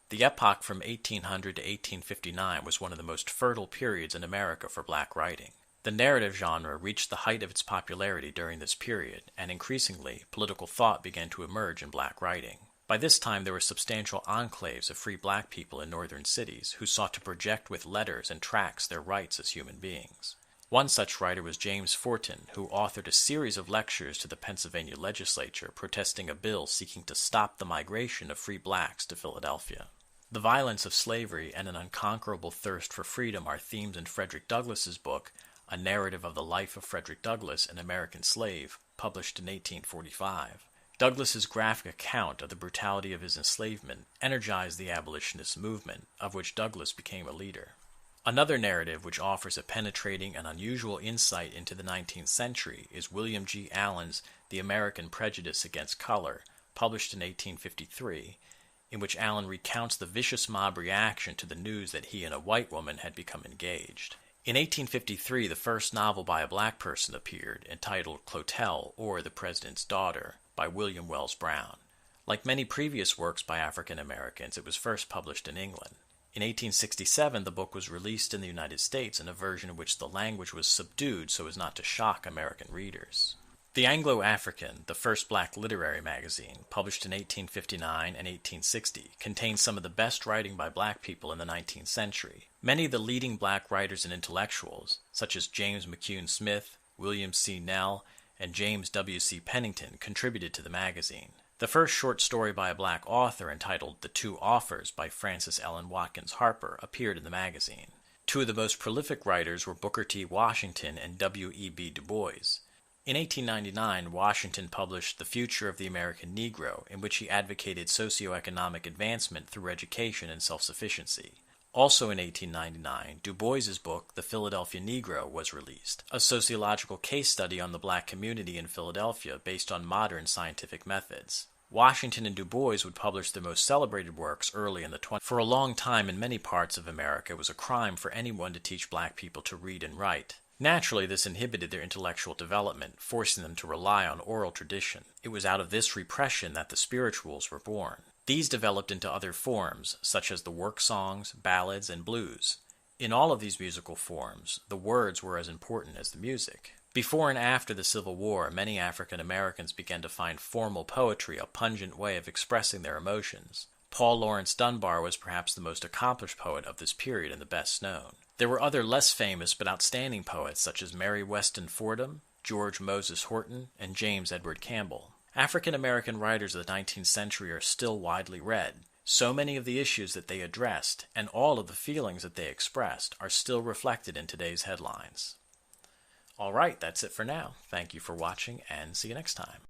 The epoch from 1800 to 1859 was one of the most fertile periods in America for black writing. The narrative genre reached the height of its popularity during this period, and increasingly, political thought began to emerge in black writing. By this time, there were substantial enclaves of free black people in northern cities who sought to project with letters and tracts their rights as human beings. One such writer was James Forten, who authored a series of lectures to the Pennsylvania legislature protesting a bill seeking to stop the migration of free blacks to Philadelphia. The violence of slavery and an unconquerable thirst for freedom are themes in Frederick Douglass's book, A Narrative of the Life of Frederick Douglass, an American Slave, published in 1845. Douglass's graphic account of the brutality of his enslavement energized the abolitionist movement, of which Douglass became a leader. Another narrative which offers a penetrating and unusual insight into the 19th century is William G. Allen's The American Prejudice Against Color, published in 1853, in which Allen recounts the vicious mob reaction to the news that he and a white woman had become engaged. In 1853, the first novel by a black person appeared, entitled Clotel, or The President's Daughter, by William Wells Brown. Like many previous works by African Americans, it was first published in England. In 1867, the book was released in the United States in a version in which the language was subdued so as not to shock American readers. The Anglo-African, the first black literary magazine, published in 1859 and 1860, contains some of the best writing by black people in the 19th century. Many of the leading black writers and intellectuals, such as James McCune Smith, William C. Nell, and James W. C. Pennington, contributed to the magazine. The first short story by a black author, entitled The Two Offers by Frances Ellen Watkins Harper, appeared in the magazine. Two of the most prolific writers were Booker T. Washington and W.E.B. Du Bois. In 1899, Washington published The Future of the American Negro, in which he advocated socioeconomic advancement through education and self-sufficiency. Also in 1899, Du Bois's book, The Philadelphia Negro, was released, a sociological case study on the black community in Philadelphia based on modern scientific methods. Washington and Du Bois would publish their most celebrated works early in the 20s. For a long time in many parts of America, it was a crime for anyone to teach black people to read and write. Naturally, this inhibited their intellectual development, forcing them to rely on oral tradition. It was out of this repression that the spirituals were born. These developed into other forms, such as the work songs, ballads, and blues. In all of these musical forms, the words were as important as the music. Before and after the Civil War, many African Americans began to find formal poetry a pungent way of expressing their emotions. Paul Laurence Dunbar was perhaps the most accomplished poet of this period and the best known. There were other less famous but outstanding poets such as Mary Weston Fordham, George Moses Horton, and James Edward Campbell. African American writers of the 19th century are still widely read. So many of the issues that they addressed, and all of the feelings that they expressed, are still reflected in today's headlines. All right, that's it for now. Thank you for watching, and see you next time.